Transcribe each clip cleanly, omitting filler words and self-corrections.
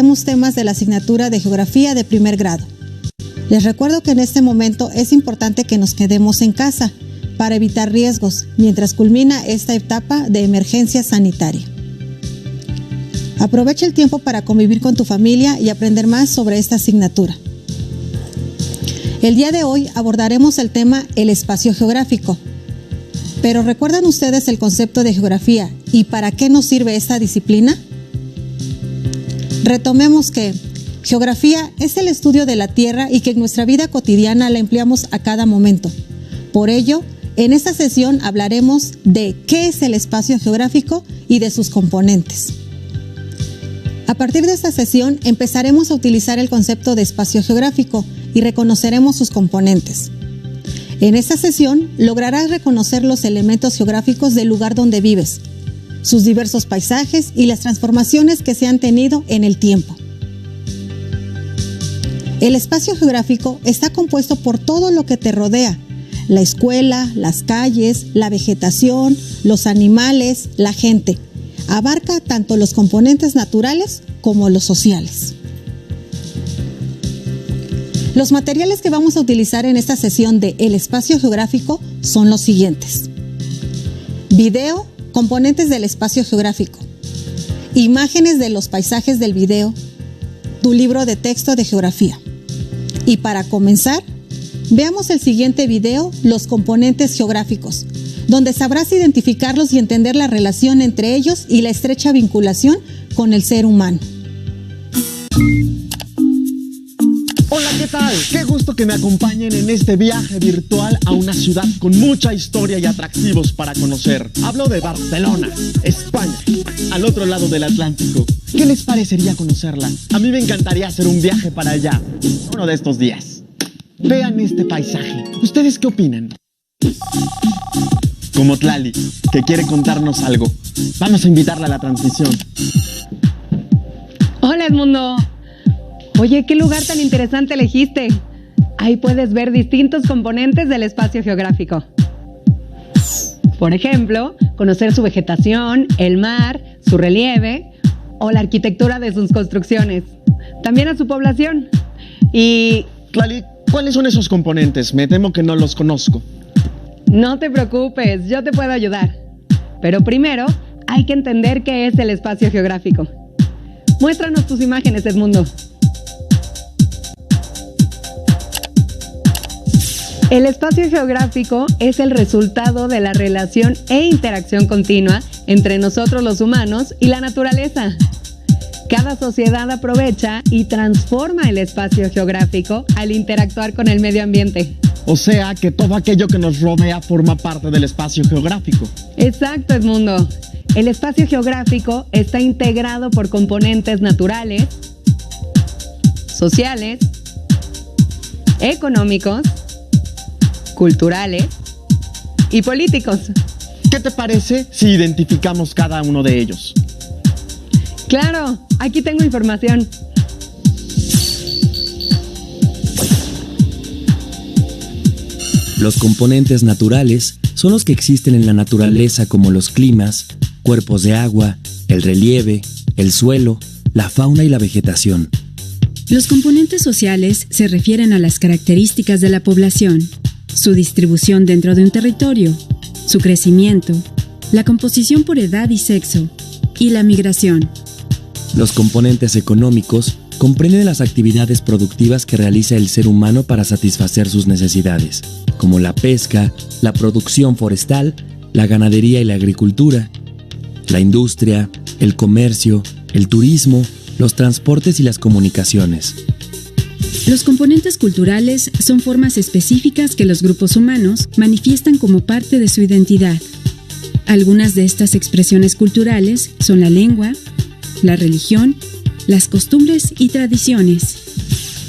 abordaremos temas de la asignatura de Geografía de primer grado. Les recuerdo que en este momento es importante que nos quedemos en casa para evitar riesgos mientras culmina esta etapa de emergencia sanitaria. Aprovecha el tiempo para convivir con tu familia y aprender más sobre esta asignatura. El día de hoy abordaremos el tema el espacio geográfico. Pero ¿recuerdan ustedes el concepto de geografía y para qué nos sirve esta disciplina? Retomemos que geografía es el estudio de la Tierra y que en nuestra vida cotidiana la empleamos a cada momento. Por ello, en esta sesión hablaremos de qué es el espacio geográfico y de sus componentes. A partir de esta sesión empezaremos a utilizar el concepto de espacio geográfico y reconoceremos sus componentes. En esta sesión lograrás reconocer los elementos geográficos del lugar donde vives, sus diversos paisajes y las transformaciones que se han tenido en el tiempo. El espacio geográfico está compuesto por todo lo que te rodea: la escuela, las calles, la vegetación, los animales, la gente. Abarca tanto los componentes naturales como los sociales. Los materiales que vamos a utilizar en esta sesión de El espacio geográfico son los siguientes: video, componentes del espacio geográfico, imágenes de los paisajes del video, tu libro de texto de geografía. Y para comenzar, veamos el siguiente video, los componentes geográficos, donde sabrás identificarlos y entender la relación entre ellos y la estrecha vinculación con el ser humano. Hola, ¿qué tal? Qué gusto que me acompañen en este viaje virtual a una ciudad con mucha historia y atractivos para conocer. Hablo de Barcelona, España, al otro lado del Atlántico. ¿Qué les parecería conocerla? A mí me encantaría hacer un viaje para allá, uno de estos días. Vean este paisaje. ¿Ustedes qué opinan? Como Tlali, que quiere contarnos algo. Vamos a invitarla a la transmisión. Hola, Edmundo. Oye, ¿qué lugar tan interesante elegiste? Ahí puedes ver distintos componentes del espacio geográfico. Por ejemplo, conocer su vegetación, el mar, su relieve o la arquitectura de sus construcciones. También a su población. Y... Tlali, ¿cuáles son esos componentes? Me temo que no los conozco. No te preocupes, yo te puedo ayudar. Pero primero, hay que entender qué es el espacio geográfico. Muéstranos tus imágenes, Edmundo. El espacio geográfico es el resultado de la relación e interacción continua entre nosotros los humanos y la naturaleza. Cada sociedad aprovecha y transforma el espacio geográfico al interactuar con el medio ambiente. O sea que todo aquello que nos rodea forma parte del espacio geográfico. Exacto, Edmundo. El espacio geográfico está integrado por componentes naturales, sociales, económicos, culturales y políticos. ¿Qué te parece si identificamos cada uno de ellos? Claro, aquí tengo información. Los componentes naturales son los que existen en la naturaleza, como los climas, cuerpos de agua, el relieve, el suelo, la fauna y la vegetación. Los componentes sociales se refieren a las características de la población, su distribución dentro de un territorio, su crecimiento, la composición por edad y sexo, y la migración. Los componentes económicos comprenden las actividades productivas que realiza el ser humano para satisfacer sus necesidades, como la pesca, la producción forestal, la ganadería y la agricultura, la industria, el comercio, el turismo, los transportes y las comunicaciones. Los componentes culturales son formas específicas que los grupos humanos manifiestan como parte de su identidad. Algunas de estas expresiones culturales son la lengua, la religión, las costumbres y tradiciones.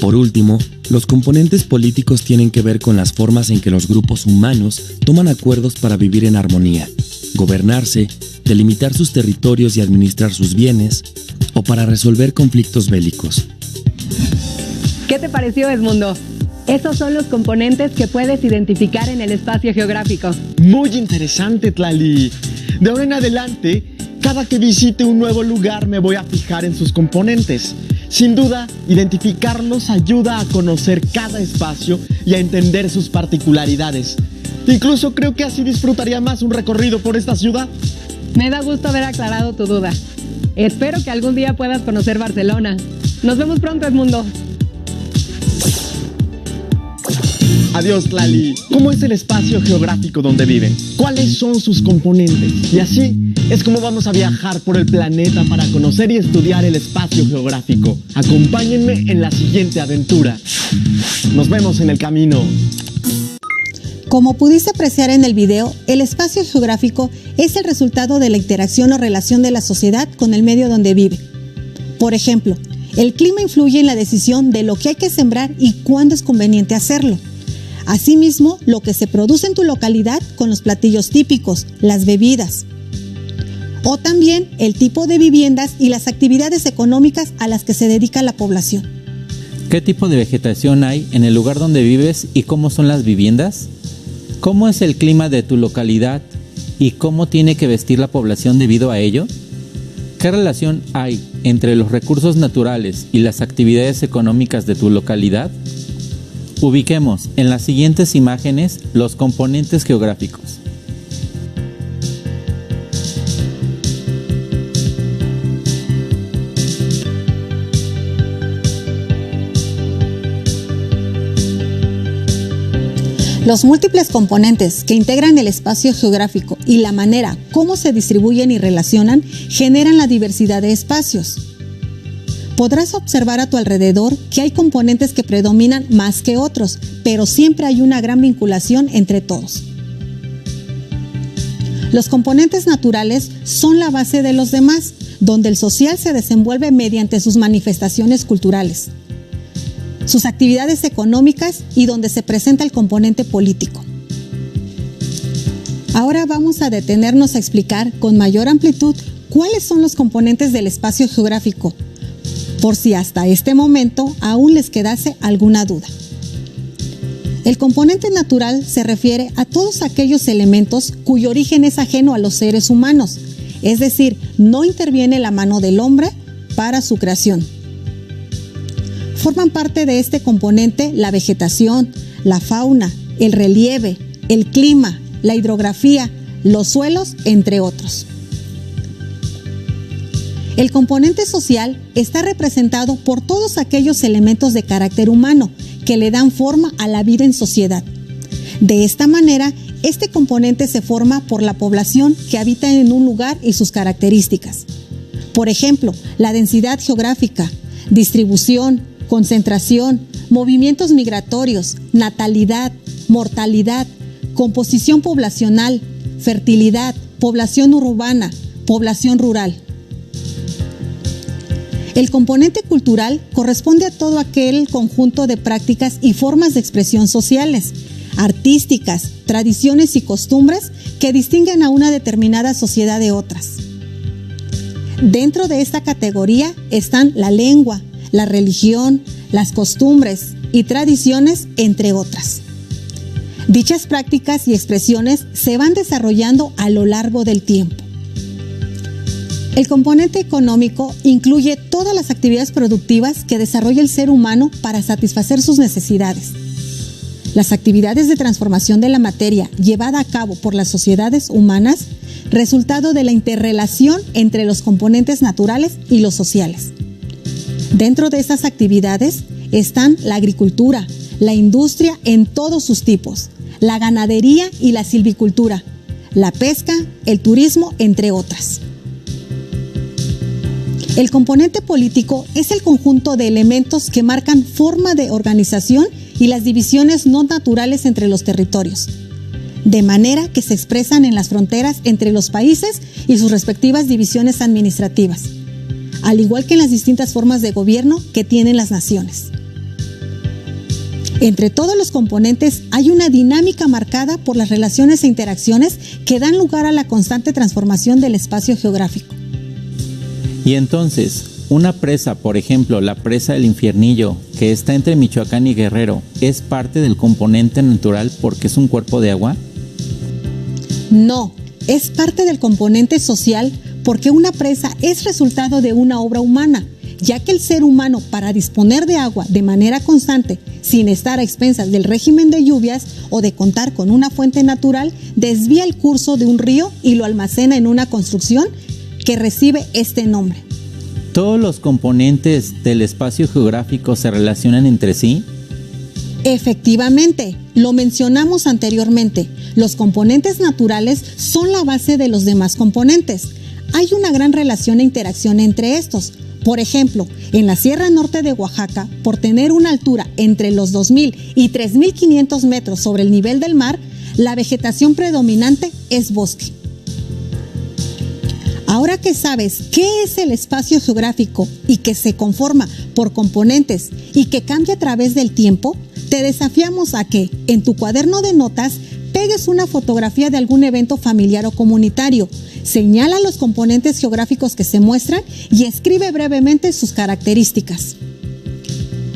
Por último, los componentes políticos tienen que ver con las formas en que los grupos humanos toman acuerdos para vivir en armonía, gobernarse, delimitar sus territorios y administrar sus bienes, o para resolver conflictos bélicos. ¿Qué te pareció, Edmundo? Esos son los componentes que puedes identificar en el espacio geográfico. Muy interesante, Tlali. De ahora en adelante, cada que visite un nuevo lugar me voy a fijar en sus componentes. Sin duda, identificarlos ayuda a conocer cada espacio y a entender sus particularidades. Incluso creo que así disfrutaría más un recorrido por esta ciudad. Me da gusto haber aclarado tu duda. Espero que algún día puedas conocer Barcelona. Nos vemos pronto, Edmundo. Adiós, Lali. ¿Cómo es el espacio geográfico donde viven? ¿Cuáles son sus componentes? Y así es como vamos a viajar por el planeta para conocer y estudiar el espacio geográfico. Acompáñenme en la siguiente aventura. Nos vemos en el camino. Como pudiste apreciar en el video, el espacio geográfico es el resultado de la interacción o relación de la sociedad con el medio donde vive. Por ejemplo, el clima influye en la decisión de lo que hay que sembrar y cuándo es conveniente hacerlo. Asimismo, lo que se produce en tu localidad con los platillos típicos, las bebidas. O también el tipo de viviendas y las actividades económicas a las que se dedica la población. ¿Qué tipo de vegetación hay en el lugar donde vives y cómo son las viviendas? ¿Cómo es el clima de tu localidad y cómo tiene que vestir la población debido a ello? ¿Qué relación hay entre los recursos naturales y las actividades económicas de tu localidad? Ubiquemos en las siguientes imágenes los componentes geográficos. Los múltiples componentes que integran el espacio geográfico y la manera cómo se distribuyen y relacionan generan la diversidad de espacios. Podrás observar a tu alrededor que hay componentes que predominan más que otros, pero siempre hay una gran vinculación entre todos. Los componentes naturales son la base de los demás, donde el social se desenvuelve mediante sus manifestaciones culturales, sus actividades económicas y donde se presenta el componente político. Ahora vamos a detenernos a explicar con mayor amplitud cuáles son los componentes del espacio geográfico, por si hasta este momento aún les quedase alguna duda. El componente natural se refiere a todos aquellos elementos cuyo origen es ajeno a los seres humanos, es decir, no interviene la mano del hombre para su creación. Forman parte de este componente la vegetación, la fauna, el relieve, el clima, la hidrografía, los suelos, entre otros. El componente social está representado por todos aquellos elementos de carácter humano que le dan forma a la vida en sociedad. De esta manera, este componente se forma por la población que habita en un lugar y sus características. Por ejemplo, la densidad geográfica, distribución, concentración, movimientos migratorios, natalidad, mortalidad, composición poblacional, fertilidad, población urbana, población rural. El componente cultural corresponde a todo aquel conjunto de prácticas y formas de expresión sociales, artísticas, tradiciones y costumbres que distinguen a una determinada sociedad de otras. Dentro de esta categoría están la lengua, la religión, las costumbres y tradiciones, entre otras. Dichas prácticas y expresiones se van desarrollando a lo largo del tiempo. El componente económico incluye todas las actividades productivas que desarrolla el ser humano para satisfacer sus necesidades. Las actividades de transformación de la materia llevada a cabo por las sociedades humanas, resultado de la interrelación entre los componentes naturales y los sociales. Dentro de estas actividades están la agricultura, la industria en todos sus tipos, la ganadería y la silvicultura, la pesca, el turismo, entre otras. El componente político es el conjunto de elementos que marcan forma de organización y las divisiones no naturales entre los territorios, de manera que se expresan en las fronteras entre los países y sus respectivas divisiones administrativas, al igual que en las distintas formas de gobierno que tienen las naciones. Entre todos los componentes hay una dinámica marcada por las relaciones e interacciones que dan lugar a la constante transformación del espacio geográfico. Y entonces, una presa, por ejemplo, la presa del Infiernillo, que está entre Michoacán y Guerrero, ¿es parte del componente natural porque es un cuerpo de agua? No, es parte del componente social porque una presa es resultado de una obra humana ya que el ser humano, para disponer de agua de manera constante, sin estar a expensas del régimen de lluvias o de contar con una fuente natural, desvía el curso de un río y lo almacena en una construcción que recibe este nombre. ¿Todos los componentes del espacio geográfico se relacionan entre sí? Efectivamente, lo mencionamos anteriormente. Los componentes naturales son la base de los demás componentes. Hay una gran relación e interacción entre estos. Por ejemplo, en la Sierra Norte de Oaxaca, por tener una altura entre los 2.000 y 3.500 metros sobre el nivel del mar, la vegetación predominante es bosque. Ahora que sabes qué es el espacio geográfico y que se conforma por componentes y que cambia a través del tiempo, te desafiamos a que, en tu cuaderno de notas, pegues una fotografía de algún evento familiar o comunitario, señala los componentes geográficos que se muestran y escribe brevemente sus características.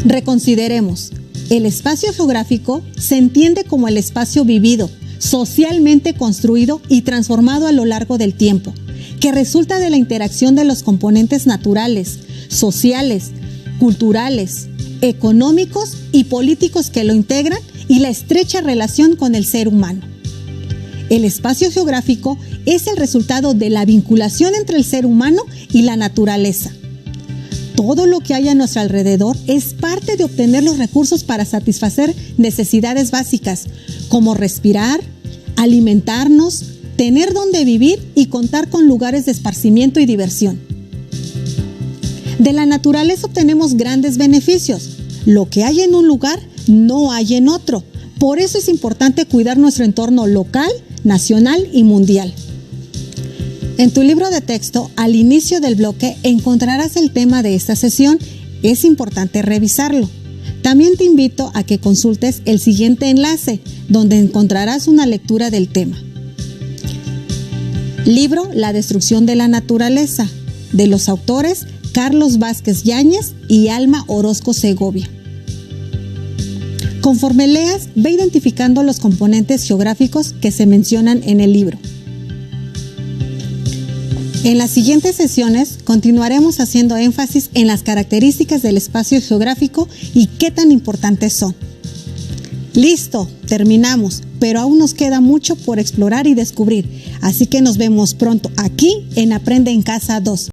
Reconsideremos. El espacio geográfico se entiende como el espacio vivido, socialmente construido y transformado a lo largo del tiempo, que resulta de la interacción de los componentes naturales, sociales, culturales, económicos y políticos que lo integran y la estrecha relación con el ser humano. El espacio geográfico es el resultado de la vinculación entre el ser humano y la naturaleza. Todo lo que hay a nuestro alrededor es parte de obtener los recursos para satisfacer necesidades básicas, como respirar, alimentarnos, tener donde vivir y contar con lugares de esparcimiento y diversión. De la naturaleza obtenemos grandes beneficios. Lo que hay en un lugar no hay en otro. Por eso es importante cuidar nuestro entorno local, nacional y mundial. En tu libro de texto, al inicio del bloque, encontrarás el tema de esta sesión. Es importante revisarlo. También te invito a que consultes el siguiente enlace, donde encontrarás una lectura del tema. Libro La destrucción de la naturaleza, de los autores Carlos Vázquez Yáñez y Alma Orozco Segovia. Conforme leas, ve identificando los componentes geográficos que se mencionan en el libro. En las siguientes sesiones continuaremos haciendo énfasis en las características del espacio geográfico y qué tan importantes son. Listo, terminamos, pero aún nos queda mucho por explorar y descubrir, así que nos vemos pronto aquí en Aprende en Casa 2.